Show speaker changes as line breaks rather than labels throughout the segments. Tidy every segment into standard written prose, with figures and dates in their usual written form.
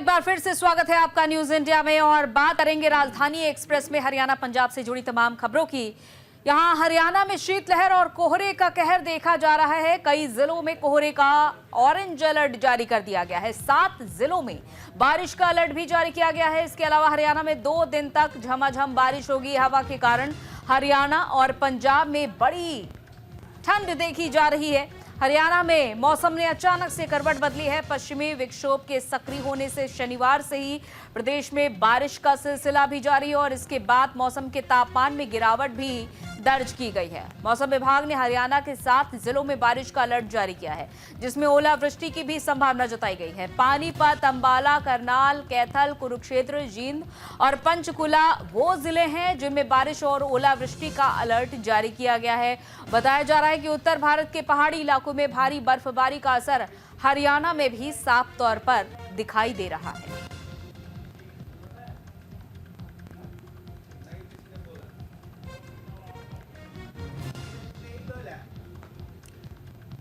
एक बार फिर से स्वागत है आपका न्यूज इंडिया में और बात करेंगे राजधानी एक्सप्रेस में हरियाणा पंजाब से जुड़ी तमाम खबरों की। यहां हरियाणा में शीतलहर और कोहरे का कहर देखा जा रहा है। कई जिलों में कोहरे का ऑरेंज अलर्ट जारी कर दिया गया है। 7 जिलों में बारिश का अलर्ट भी जारी किया गया है। इसके अलावा हरियाणा में 2 दिन तक झमाझम बारिश होगी। हवा के कारण हरियाणा और पंजाब में बड़ी ठंड देखी जा रही है। हरियाणा में मौसम ने अचानक से करवट बदली है। पश्चिमी विक्षोभ के सक्रिय होने से शनिवार से ही प्रदेश में बारिश का सिलसिला भी जारी है और इसके बाद मौसम के तापमान में गिरावट भी दर्ज की गई है। मौसम विभाग ने हरियाणा के 7 जिलों में बारिश का अलर्ट जारी किया है, जिसमें ओलावृष्टि की भी संभावना जताई गई है। पानीपत, अंबाला, करनाल, कैथल, कुरुक्षेत्र, जींद और पंचकुला वो जिले हैं जिनमें बारिश और ओलावृष्टि का अलर्ट जारी किया गया है। बताया जा रहा है कि उत्तर भारत के पहाड़ी इलाकों में भारी बर्फबारी का असर हरियाणा में भी साफ तौर पर दिखाई दे रहा है।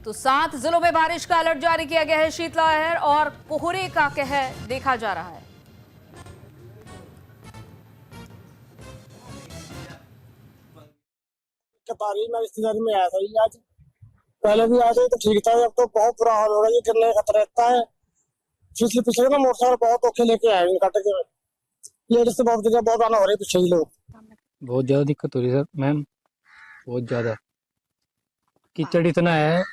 तो 7 जिलों में बारिश का अलर्ट जारी किया गया है। शीतलहर और कोहरे का कहर देखा जा रहा है।
मैं रिश्तेदारी में आया था ये आज, पहले भी आए थे तो ठीक था। अब तो बहुत बुरा हाल हो रहा है, ये गिरने का खतरा रहता है। पिछले पिछले ना मोटरसाइकिल बहुत औखे लेके आए काट के, लेडीज से बहुत जगह बहुत आना हो रही है। पीछे ही लोग
बहुत ज्यादा दिक्कत हो रही है सर मैम, बहुत ज्यादा कीचड़ इतना है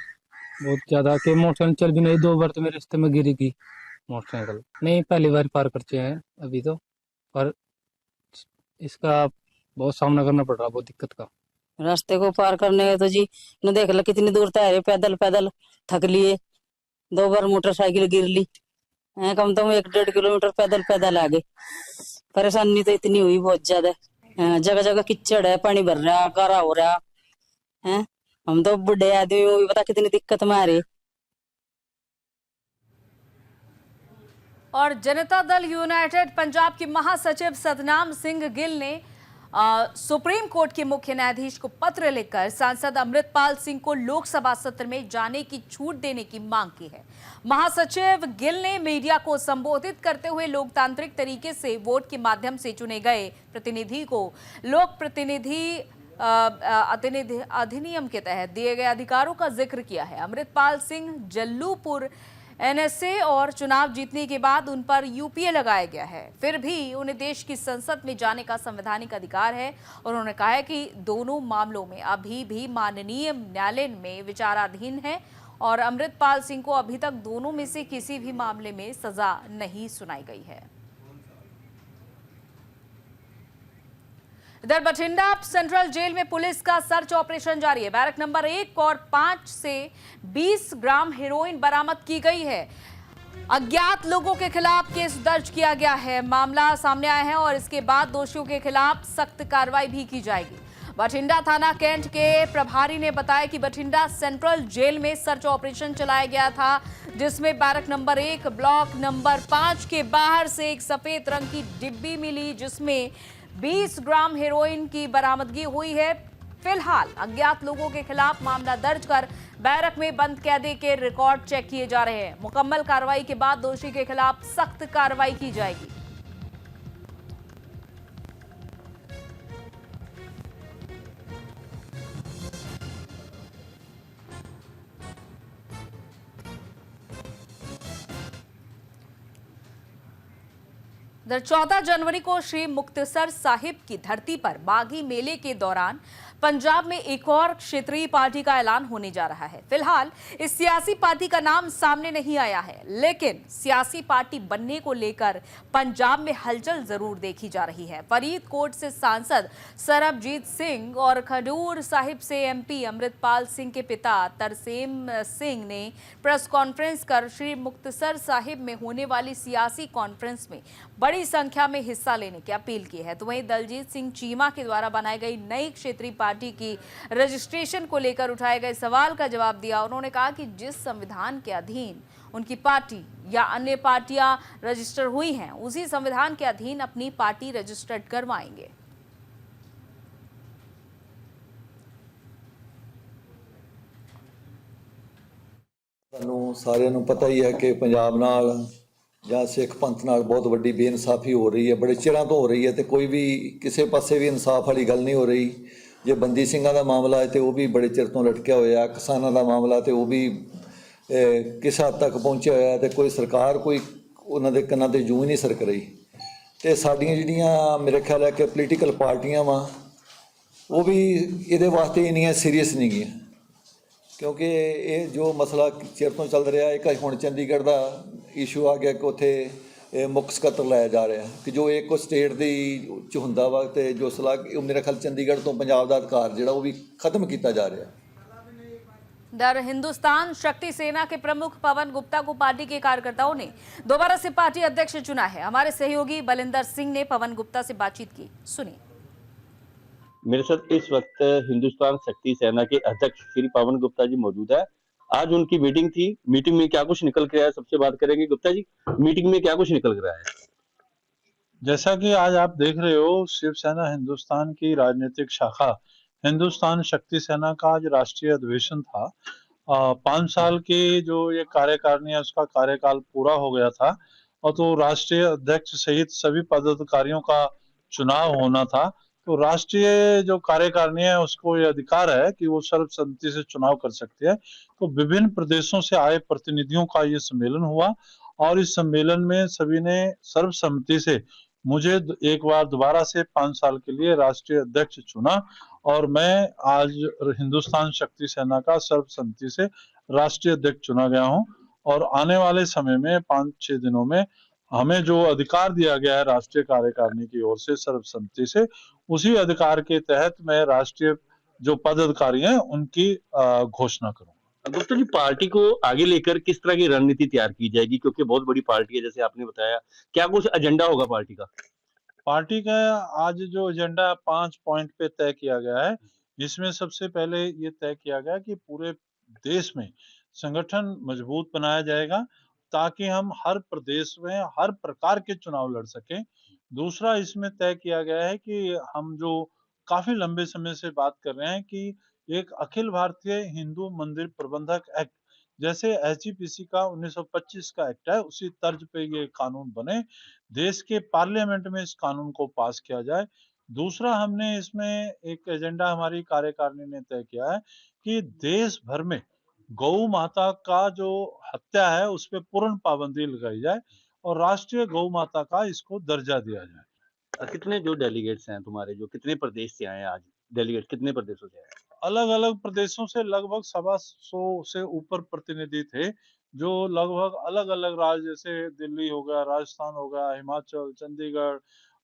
बहुत ज्यादा कि मोटरसाइकिल चल भी नहीं। 2 बार तो मेरे रास्ते में गिरी थी मोटरसाइकिल। नहीं, पहली बार पार कर चुके हैं अभी तो, पर इसका बहुत सामना करना पड़ रहा, बहुत दिक्कत का।
रास्ते को पार करने है तो जी न देख लो कितनी दूर तय, पैदल पैदल थक लिए। 2 बार मोटरसाइकिल गिर ली, कम से कम 1-1.5 किलोमीटर पैदल पैदल आ गए। परेशानी तो इतनी हुई बहुत ज्यादा। जगह जगह कीचड़ है, पानी भर रहा, गारा हो रहा है। हम तो बुढ़े आदमी, वो भी पता कितनी दिक्कत में आ रही।
और जनता दल यूनाइटेड पंजाब के महासचिव सतनाम सिंह गिल ने सुप्रीम कोर्ट के मुख्य न्यायाधीश को पत्र लिखकर सांसद अमृतपाल सिंह को लोकसभा सत्र में जाने की छूट देने की मांग की है। महासचिव गिल ने मीडिया को संबोधित करते हुए लोकतांत्रिक तरीके से वोट के माध्यम से चुने गए प्रतिनिधि को लोक प्रतिनिधि अधिनियम के तहत दिए गए अधिकारों का जिक्र किया है। अमृतपाल सिंह जल्लूपुर एनएसए और चुनाव जीतने के बाद उन पर यूपीए लगाया गया है, फिर भी उन्हें देश की संसद में जाने का संवैधानिक अधिकार है। उन्होंने कहा है कि दोनों मामलों में अभी भी माननीय न्यायालय में विचाराधीन है और अमृतपाल सिंह को अभी तक दोनों में से किसी भी मामले में सजा नहीं सुनाई गई है। इधर बठिंडा सेंट्रल जेल में पुलिस का सर्च ऑपरेशन जारी है। बैरक नंबर 1 और 5 से 20 ग्राम हेरोइन बरामद की गई है। अज्ञात लोगों के खिलाफ केस दर्ज किया गया है। मामला सामने आया है और इसके बाद दोषियों के खिलाफ सख्त कार्रवाई भी की जाएगी। बठिंडा थाना कैंट के प्रभारी ने बताया कि बठिंडा सेंट्रल जेल में सर्च ऑपरेशन चलाया गया था, जिसमें बैरक नंबर 1 ब्लॉक नंबर 5 के बाहर से एक सफेद रंग की डिब्बी मिली, जिसमें 20 ग्राम हेरोइन की बरामदगी हुई है। फिलहाल अज्ञात लोगों के खिलाफ मामला दर्ज कर बैरक में बंद कैदी के रिकॉर्ड चेक किए जा रहे हैं। मुकम्मल कार्रवाई के बाद दोषी के खिलाफ सख्त कार्रवाई की जाएगी। इधर 14 जनवरी को श्री मुक्तसर साहिब की धरती पर माघी मेले के दौरान पंजाब में एक और क्षेत्रीय पार्टी का ऐलान होने जा रहा है। फिलहाल इस सियासी पार्टी का नाम सामने नहीं आया है, लेकिन सियासी पार्टी बनने को लेकर पंजाब में हलचल जरूर देखी जा रही है। फरीदकोट से सांसद सरबजीत सिंह और खडूर साहिब से एमपी अमृतपाल सिंह के पिता तरसेम सिंह ने प्रेस कॉन्फ्रेंस कर श्री मुक्तसर साहिब में होने वाली सियासी कॉन्फ्रेंस में बड़ी संख्या में हिस्सा लेने की अपील की है। तो वहीं दलजीत सिंह चीमा के द्वारा बनाई गई नई क्षेत्रीय पार्टी की रजिस्ट्रेशन को लेकर उठाए गए सवाल का जवाब दिया। उन्होंने कहा कि जिस संविधान के अधीन उनकी पार्टी या अन्य पार्टियां रजिस्टर हुई हैं, उसी संविधान के अधीन अपनी पार्टी रजिस्टर्ड करवाएंगे।
सानू सारिਆਂ ਨੂੰ पता ही है कि पंजाब नाल ਜਾਂ ਸਿੱਖ ਪੰਥ ਨਾਲ ਬਹੁਤ ਵੱਡੀ ਬੇਇਨਸਾਫੀ ਹੋ ਰਹੀ ਹੈ, ਬੜੇ ਚਿਰਾਂ ਤੋਂ ਹੋ ਰਹੀ ਹੈ, ਤੇ ਕੋਈ ਵੀ ਕਿਸੇ ਪਾਸੇ ਵੀ ਇਨਸਾਫ ਵਾਲੀ ਗੱਲ ਨਹੀਂ ਹੋ ਰਹੀ। ਜੇ ਬੰਦੀ ਸਿੰਘਾਂ ਦਾ ਮਾਮਲਾ ਹੈ ਤੇ ਉਹ ਵੀ ਬੜੇ ਚਿਰ ਤੋਂ ਲਟਕਿਆ ਹੋਇਆ, ਕਿਸਾਨਾਂ ਦਾ ਮਾਮਲਾ ਤੇ ਉਹ ਵੀ ਕਿਸ ਹੱਦ ਤੱਕ ਪਹੁੰਚਿਆ ਹੋਇਆ, ਤੇ ਕੋਈ ਸਰਕਾਰ ਕੋਈ ਉਹਨਾਂ ਦੇ ਕੰਨਾਂ ਤੇ ਜੂੰ ਹੀ ਨਹੀਂ ਸਰਕ ਰਹੀ। ਤੇ ਸਾਡੀਆਂ ਜਿਹੜੀਆਂ ਮੇਰੇ ਖਿਆਲ ਹੈ ਕਿ ਪੋਲੀਟੀਕਲ ਪਾਰਟੀਆਂ ਵਾ ਉਹ ਵੀ ਇਹਦੇ ਵਾਸਤੇ ਇੰਨੀਆਂ ਸੀਰੀਅਸ ਨਹੀਂ ਗਈਆਂ, ਕਿਉਂਕਿ ਇਹ ਜੋ ਮਸਲਾ ਚਿਰ ਤੋਂ ਚੱਲ ਰਿਹਾ ਹੈ। ਹੁਣ ਚੰਡੀਗੜ੍ਹ ਦਾ ਇਸ਼ੂ ਆ ਗਿਆ ਕਿ ਉੱਥੇ ਮੁੱਖ ਸਕੱਤਰ ਲਾਇਆ ਜਾ ਰਿਹਾ ਕਿ ਜੋ ਇੱਕ ਸਟੇਟ ਦੀ ਚ ਹੁੰਦਾ ਵਾ, ਤੇ ਜੋ ਸਲਾਹ ਮੇਰੇ ਖਿਆਲ ਚੰਡੀਗੜ੍ਹ ਤੋਂ ਪੰਜਾਬ ਦਾ ਅਧਿਕਾਰ ਜਿਹੜਾ ਉਹ ਵੀ ਖਤਮ ਕੀਤਾ ਜਾ ਰਿਹਾ।
दर हिंदुस्तान शक्ति सेना के प्रमुख पवन गुप्ता को पार्टी के कार्यकर्ताओं ने दोबारा से पार्टी अध्यक्ष चुना है। हमारे सहयोगी बलिंदर सिंह ने पवन गुप्ता से बातचीत की, सुनिए।
मेरे साथ इस वक्त हिंदुस्तान शक्ति सेना के अध्यक्ष श्री पवन गुप्ता जी मौजूद है। आज उनकी मीटिंग थी, मीटिंग में क्या कुछ निकल के आया सबसे बात करेंगे। गुप्ता जी, मीटिंग में क्या कुछ निकल कर आया?
जैसा कि आज आप देख रहे हो, शिवसेना हिंदुस्तान की राजनीतिक शाखा हिंदुस्तान शक्ति सेना का आज राष्ट्रीय अधिवेशन था। 5 साल के जो ये कार्यकारिणी है उसका कार्यकाल पूरा हो गया था, और तो राष्ट्रीय अध्यक्ष सहित सभी पदाधिकारियों का चुनाव होना था। तो राष्ट्रीय जो कार्यकारिणी है उसको ये अधिकार है कि वो सर्वसम्मति से चुनाव कर सकते हैं। तो विभिन्न प्रदेशों से आए प्रतिनिधियों का ये सम्मेलन हुआ, और इस सम्मेलन में सभी ने सर्वसम्मति से मुझे एक बार दोबारा से 5 साल के लिए राष्ट्रीय अध्यक्ष चुना, और मैं आज हिंदुस्तान शक्ति सेना का सर्वसम्मति से राष्ट्रीय अध्यक्ष चुना गया हूं। और आने वाले समय में 5-6 दिनों में हमें जो अधिकार दिया गया है राष्ट्रीय कार्यकारिणी की ओर से सर्वसम्मति से, उसी अधिकार के तहत मैं राष्ट्रीय जो पदाधिकारी हैं उनकी घोषणा करूंगा।
गुप्ता जी, पार्टी को आगे लेकर किस तरह की रणनीति तैयार की जाएगी, क्योंकि बहुत बड़ी पार्टी है जैसे आपने बताया, क्या कुछ एजेंडा होगा पार्टी का?
पार्टी का आज जो एजेंडा 5 पॉइंट पे तय किया गया है, इसमें सबसे पहले ये तय किया गया कि पूरे देश में संगठन मजबूत बनाया जाएगा ताकि हम हर प्रदेश में हर प्रकार के चुनाव लड़ सकें। दूसरा, इसमें तय किया गया है कि हम जो काफी लंबे समय से बात कर रहे हैं कि एक अखिल भारतीय हिंदू मंदिर प्रबंधक एक्ट, जैसे एसजीपीसी का 1925 का एक्ट है, उसी तर्ज पे ये कानून बने, देश के पार्लियामेंट में इस कानून को पास किया जाए। दूसरा, हमने इसमें एक एजेंडा हमारी कार्यकारिणी ने तय किया है कि देश भर में गौ माता का जो हत्या है उस पर पूर्ण पाबंदी लगाई जाए, और राष्ट्रीय गौ माता का इसको दर्जा दिया जाए।
कितने जो डेलीगेट्स हैं तुम्हारे, जो कितने प्रदेश से आए आज डेलीगेट, कितने प्रदेशों से आए?
अलग अलग प्रदेशों से लगभग 125 से ऊपर प्रतिनिधि थे, जो लगभग अलग अलग राज्य जैसे दिल्ली हो गया, राजस्थान हो गया, हिमाचल, चंडीगढ़,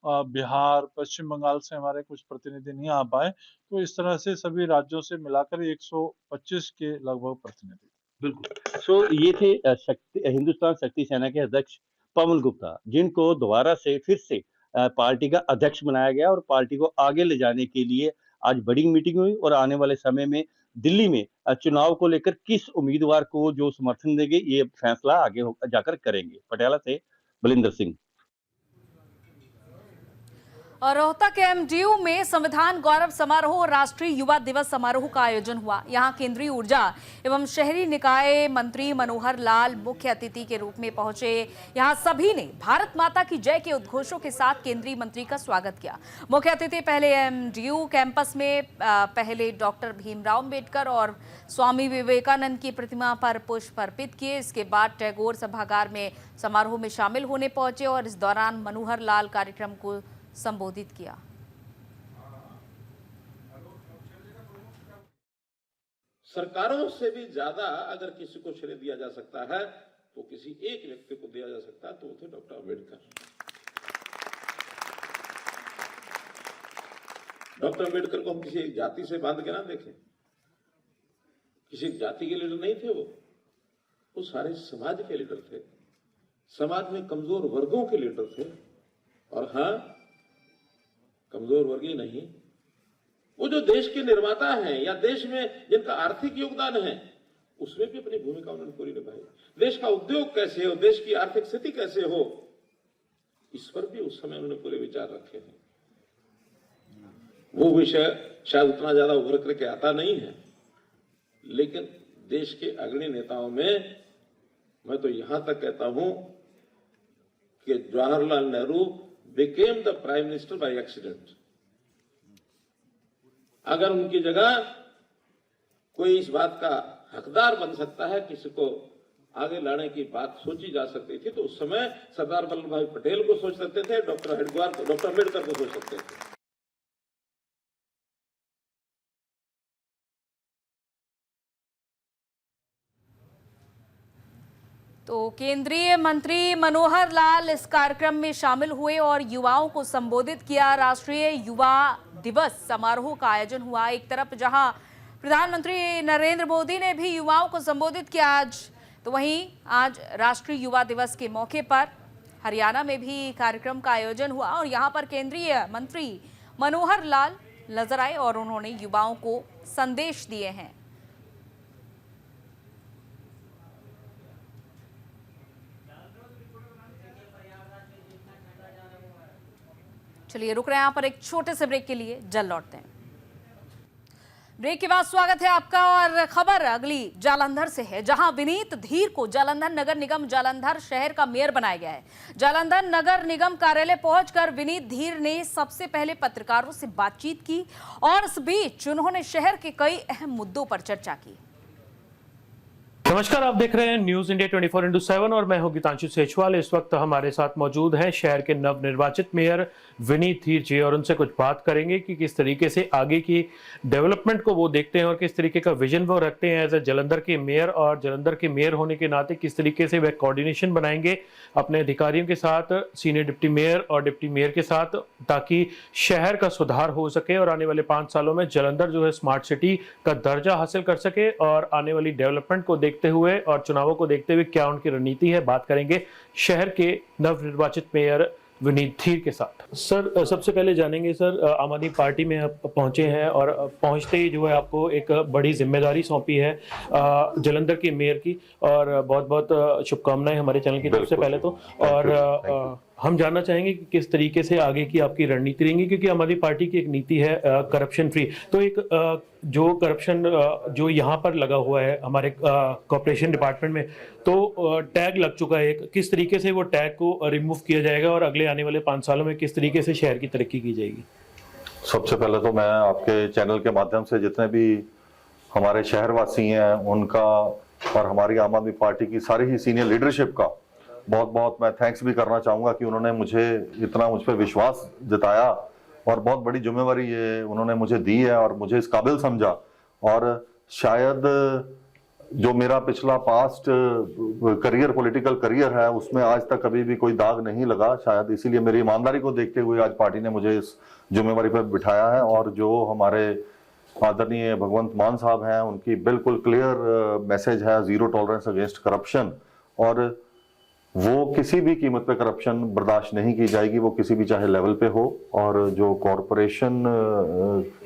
बिहार, पश्चिम बंगाल से हमारे कुछ प्रतिनिधि नहीं आ पाए। तो इस तरह से सभी राज्यों से मिलाकर 125 के लगभग प्रतिनिधि।
बिल्कुल। सो ये थे हिंदुस्तान शक्ति सेना के अध्यक्ष पवन गुप्ता, जिनको दोबारा से फिर से पार्टी का अध्यक्ष बनाया गया, और पार्टी को आगे ले जाने के लिए आज बड़ी मीटिंग हुई, और आने वाले समय में दिल्ली में चुनाव को लेकर किस उम्मीदवार को जो समर्थन देंगे ये फैसला आगे जाकर करेंगे। पटियाला से बलिंदर सिंह।
और रोहतक एमडीयू में संविधान गौरव समारोह और राष्ट्रीय युवा दिवस समारोह का आयोजन हुआ। यहां केंद्रीय ऊर्जा एवं शहरी निकाय मंत्री मनोहर लाल मुख्य अतिथि के रूप में पहुंचे। यहां सभी ने भारत माता की जय के उद्घोषों के साथ केंद्रीय मंत्री का स्वागत किया। मुख्य अतिथि पहले एमडीयू कैंपस में पहले डॉक्टर भीमराव अंबेडकर और स्वामी विवेकानंद की प्रतिमा पर पुष्प अर्पित किए। इसके बाद टैगोर सभागार में समारोह में शामिल होने पहुंचे, और इस दौरान मनोहर लाल कार्यक्रम को संबोधित किया।
सरकारों से भी ज्यादा अगर किसी को श्रेय दिया जा सकता है तो किसी एक व्यक्ति को दिया जा सकता है, तो वो थे डॉक्टर अंबेडकर। डॉक्टर अंबेडकर को हम किसी एक जाति से बांध के ना देखें, किसी एक जाति के लीडर नहीं थे वो सारे समाज के लीडर थे, समाज में कमजोर वर्गों के लीडर थे। और हाँ, कमजोर वर्ग ही नहीं, वो जो देश के निर्माता हैं या देश में जिनका आर्थिक योगदान है, उसमें भी अपनी भूमिका उन्होंने पूरी निभाई। देश का उद्योग कैसे हो, देश की आर्थिक स्थिति कैसे हो, इस पर भी उस समय उन्होंने पूरे विचार रखे हैं। वो विषय शायद उतना ज्यादा उभर करके आता नहीं है, लेकिन देश के अग्रणी नेताओं में मैं तो यहां तक कहता हूं कि Jawaharlal Nehru became the prime minister by accident. अगर उनकी जगह कोई इस बात का हकदार बन सकता है, किसी को आगे लाने की बात सोची जा सकती थी, तो उस समय सरदार वल्लभ भाई पटेल को सोच सकते थे, डॉक्टर अम्बेडकर को सोच सकते थे।
तो केंद्रीय मंत्री मनोहर लाल इस कार्यक्रम में शामिल हुए और युवाओं को संबोधित किया। राष्ट्रीय युवा दिवस समारोह का आयोजन हुआ। एक तरफ जहां प्रधानमंत्री नरेंद्र मोदी ने भी युवाओं को संबोधित किया आज, तो वहीं आज राष्ट्रीय युवा दिवस के मौके पर हरियाणा में भी कार्यक्रम का आयोजन हुआ और यहां पर केंद्रीय मंत्री मनोहर लाल नजर आए और उन्होंने युवाओं को संदेश दिए हैं। चलिए रुक रहे हैं यहाँ पर एक छोटे से ब्रेक के लिए, जल्द लौटते हैं। ब्रेक के बाद स्वागत है आपका और खबर अगली जालंधर से है, जहां विनीत धीर को जालंधर नगर निगम जालंधर शहर का मेयर बनाया गया है। जालंधर नगर निगम कार्यालय पहुंचकर विनीत धीर ने सबसे पहले पत्रकारों से बातचीत की और इस बीच उन्होंने शहर के कई अहम मुद्दों पर चर्चा की।
नमस्कार, आप देख रहे हैं न्यूज इंडिया 24/7 और मैं हूं गीतांशु सेचवाल। इस वक्त हमारे साथ मौजूद हैं शहर के नवनिर्वाचित मेयर विनीत धीर जी और उनसे कुछ बात करेंगे कि किस तरीके से आगे की डेवलपमेंट को वो देखते हैं और किस तरीके का विजन वो रखते हैं एज ए जालंधर के मेयर, और जालंधर के मेयर होने के नाते किस तरीके से वह कोऑर्डिनेशन बनाएंगे अपने अधिकारियों के साथ, सीनियर डिप्टी मेयर और डिप्टी मेयर के साथ, ताकि शहर का सुधार हो सके और आने वाले 5 सालों में जालंधर जो है स्मार्ट सिटी का दर्जा हासिल कर सके। और आने वाली डेवलपमेंट को देखते हुए और चुनावों को देखते हुए क्या उनकी रणनीति है, बात करेंगे शहर के नवनिर्वाचित मेयर विनीत धीर के साथ। सर, सबसे पहले जानेंगे सर, आम आदमी पार्टी में आप पहुंचे हैं और पहुंचते ही जो है आपको एक बड़ी जिम्मेदारी सौंपी है जालंधर के मेयर की, और बहुत बहुत शुभकामनाएं हमारे चैनल की तरफ से पहले तो। और हम जानना चाहेंगे कि किस तरीके से आगे की आपकी रणनीति रहेंगी, क्योंकि हमारी पार्टी की एक नीति है करप्शन फ्री। तो एक जो करप्शन जो यहाँ पर लगा हुआ है हमारे कॉर्पोरेशन डिपार्टमेंट में, तो टैग लग चुका है एक, किस तरीके से वो टैग को रिमूव किया जाएगा और अगले आने वाले 5 सालों में किस तरीके से शहर की तरक्की की जाएगी?
सबसे पहले तो मैं आपके चैनल के माध्यम से जितने भी हमारे शहरवासी हैं उनका और हमारी आम आदमी पार्टी की सारी ही सीनियर लीडरशिप का बहुत बहुत मैं थैंक्स भी करना चाहूँगा कि उन्होंने मुझे इतना मुझ पर विश्वास जताया और बहुत बड़ी जिम्मेवारी ये उन्होंने मुझे दी है और मुझे इस काबिल समझा। और शायद जो मेरा पिछला पास्ट करियर, पॉलिटिकल करियर है, उसमें आज तक कभी भी कोई दाग नहीं लगा, शायद इसीलिए मेरी ईमानदारी को देखते हुए आज पार्टी ने मुझे इस जिम्मेवारी पर बिठाया है। और जो हमारे आदरणीय भगवंत मान साहब हैं, उनकी बिल्कुल क्लियर मैसेज है, जीरो टॉलरेंस अगेंस्ट करप्शन, और वो किसी भी कीमत पे करप्शन बर्दाश्त नहीं की जाएगी, वो किसी भी चाहे लेवल पे हो। और जो कॉरपोरेशन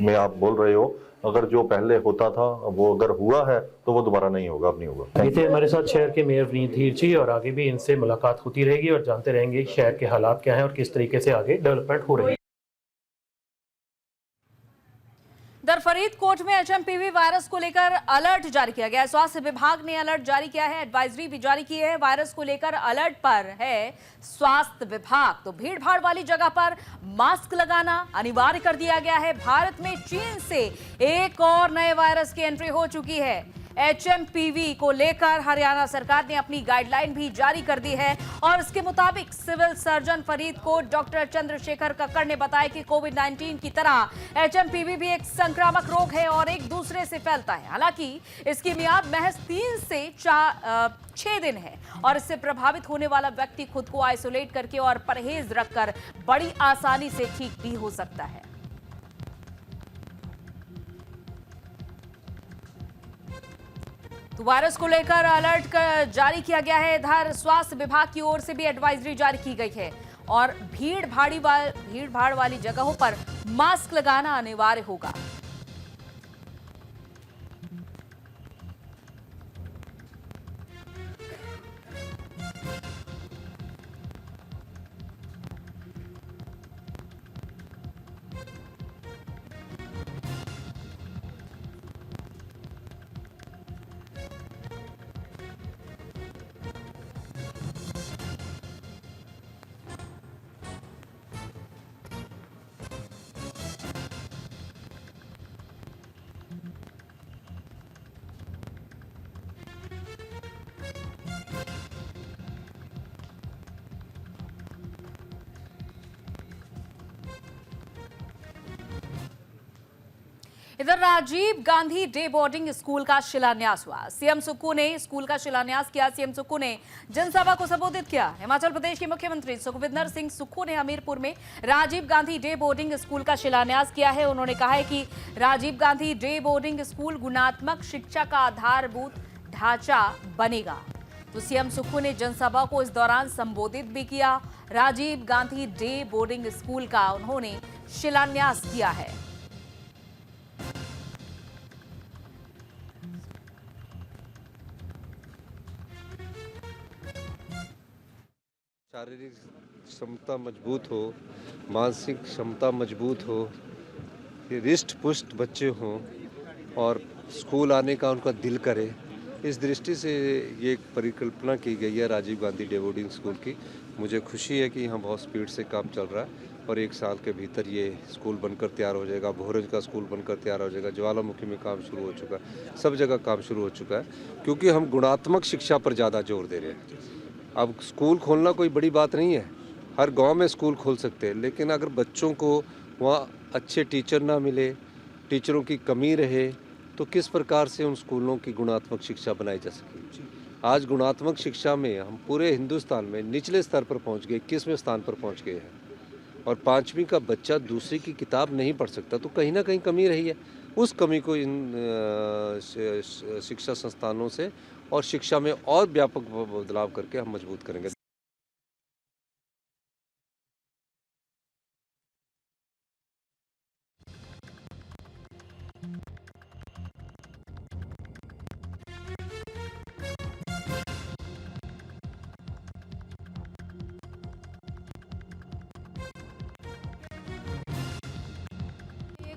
में आप बोल रहे हो, अगर जो पहले होता था वो अगर हुआ है तो वो दोबारा नहीं होगा, अब नहीं होगा।
ये थे हमारे साथ शहर के मेयर विनीत धीर जी, और आगे भी इनसे मुलाकात होती रहेगी और जानते रहेंगे शहर के हालात क्या हैं और किस तरीके से आगे डेवलपमेंट हो रही है।
दर फरीदकोट में एचएमपीवी वायरस को लेकर अलर्ट जारी किया गया है। स्वास्थ्य विभाग ने अलर्ट जारी किया है, एडवाइजरी भी जारी की है। वायरस को लेकर अलर्ट पर है स्वास्थ्य विभाग। तो भीड़ भाड़ वाली जगह पर मास्क लगाना अनिवार्य कर दिया गया है। भारत में चीन से एक और नए वायरस की एंट्री हो चुकी है। एचएमपीवी को लेकर हरियाणा सरकार ने अपनी गाइडलाइन भी जारी कर दी है और इसके मुताबिक civil surgeon Faridkot doctor Chandrashekhar Kakkar ने बताया कि कोविड-19 की तरह एचएमपीवी भी एक संक्रामक रोग है और एक दूसरे से फैलता है। हालांकि इसकी मियाद महज 3 से 6 दिन है और इससे प्रभावित होने वाला व्यक्ति खुद को आइसोलेट करके और परहेज रखकर बड़ी आसानी से ठीक भी हो सकता है। तो वायरस को लेकर अलर्ट जारी किया गया है। इधर स्वास्थ्य विभाग की ओर से भी एडवाइजरी जारी की गई है और भीड़ भाड़ वाली जगहों पर मास्क लगाना अनिवार्य होगा। इधर Rajiv Gandhi day boarding school का शिलान्यास हुआ। सीएम सुक्खू ने स्कूल का शिलान्यास किया। सीएम सुक्खू ने जनसभा को संबोधित किया। हिमाचल प्रदेश के मुख्यमंत्री सुखविंदर सिंह सुक्खू ने हमीरपुर में Rajiv Gandhi day boarding school का शिलान्यास किया है। उन्होंने कहा है कि Rajiv Gandhi day boarding school गुणात्मक शिक्षा का आधारभूत ढांचा बनेगा। तो सीएम सुक्खू ने जनसभा को इस दौरान संबोधित भी किया। Rajiv Gandhi day boarding school का उन्होंने शिलान्यास किया है।
शारीरिक क्षमता मजबूत हो, मानसिक क्षमता मजबूत हो, ये रिष्ट पुष्ट बच्चे हों और स्कूल आने का उनका दिल करे, इस दृष्टि से ये एक परिकल्पना की गई है Rajiv Gandhi day boarding school की। मुझे खुशी है कि यहाँ बहुत स्पीड से काम चल रहा है और 1 साल के भीतर ये स्कूल बनकर तैयार हो जाएगा। भोरंज का स्कूल बनकर तैयार हो जाएगा। ज्वालामुखी में काम शुरू हो चुका है, सब जगह काम शुरू हो चुका है, क्योंकि हम गुणात्मक शिक्षा पर ज़्यादा जोर दे रहे हैं। अब स्कूल खोलना कोई बड़ी बात नहीं है, हर गांव में स्कूल खोल सकते हैं, लेकिन अगर बच्चों को वहाँ अच्छे टीचर ना मिले, टीचरों की कमी रहे, तो किस प्रकार से उन स्कूलों की गुणात्मक शिक्षा बनाई जा सकेगी। आज गुणात्मक शिक्षा में हम पूरे हिंदुस्तान में निचले स्तर पर पहुँच गए, 21वें स्थान पर पहुँच गए हैं और 5वीं का बच्चा दूसरी की किताब नहीं पढ़ सकता, तो कहीं ना कहीं कमी रही है। उस कमी को इन शिक्षा संस्थानों से और शिक्षा में और व्यापक बदलाव करके हम मजबूत करेंगे।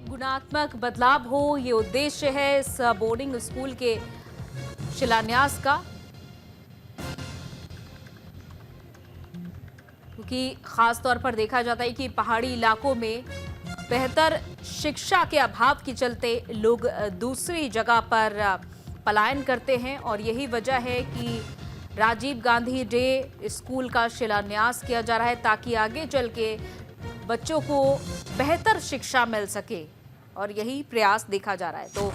गुणात्मक बदलाव हो, ये उद्देश्य है इस बोर्डिंग स्कूल के शिलान्यास का, क्योंकि खास तौर पर देखा जाता है कि पहाड़ी इलाकों में बेहतर शिक्षा के अभाव के चलते लोग दूसरी जगह पर पलायन करते हैं और यही वजह है कि राजीव गांधी डे स्कूल का शिलान्यास किया जा रहा है ताकि आगे चल के बच्चों को बेहतर शिक्षा मिल सके और यही प्रयास देखा जा रहा है। तो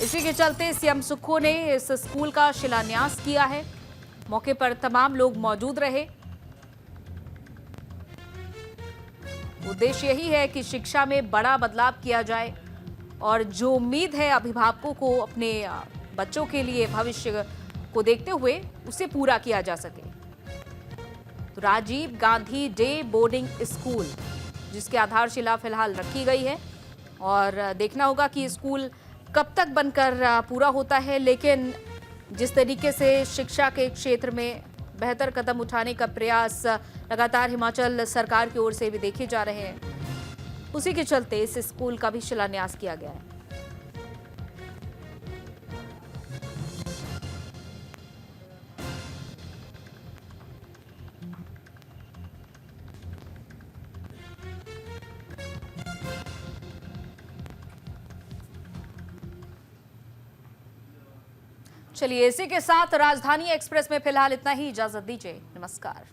इसी के चलते सीएम सुक्खू ने इस स्कूल का शिलान्यास किया है। मौके पर तमाम लोग मौजूद रहे। उद्देश्य यही है कि शिक्षा में बड़ा बदलाव किया जाए और जो उम्मीद है अभिभावकों को अपने बच्चों के लिए भविष्य को देखते हुए उसे पूरा किया जा सके। तो Rajiv Gandhi day boarding school जिसकी आधारशिला फिलहाल रखी गई है और देखना होगा कि स्कूल कब तक बनकर पूरा होता है, लेकिन जिस तरीके से शिक्षा के क्षेत्र में बेहतर कदम उठाने का प्रयास लगातार हिमाचल सरकार की ओर से भी देखे जा रहे हैं, उसी के चलते इस स्कूल का भी शिलान्यास किया गया है। चलिए इसी के साथ राजधानी एक्सप्रेस में फिलहाल इतना ही। इजाजत दीजिए, नमस्कार।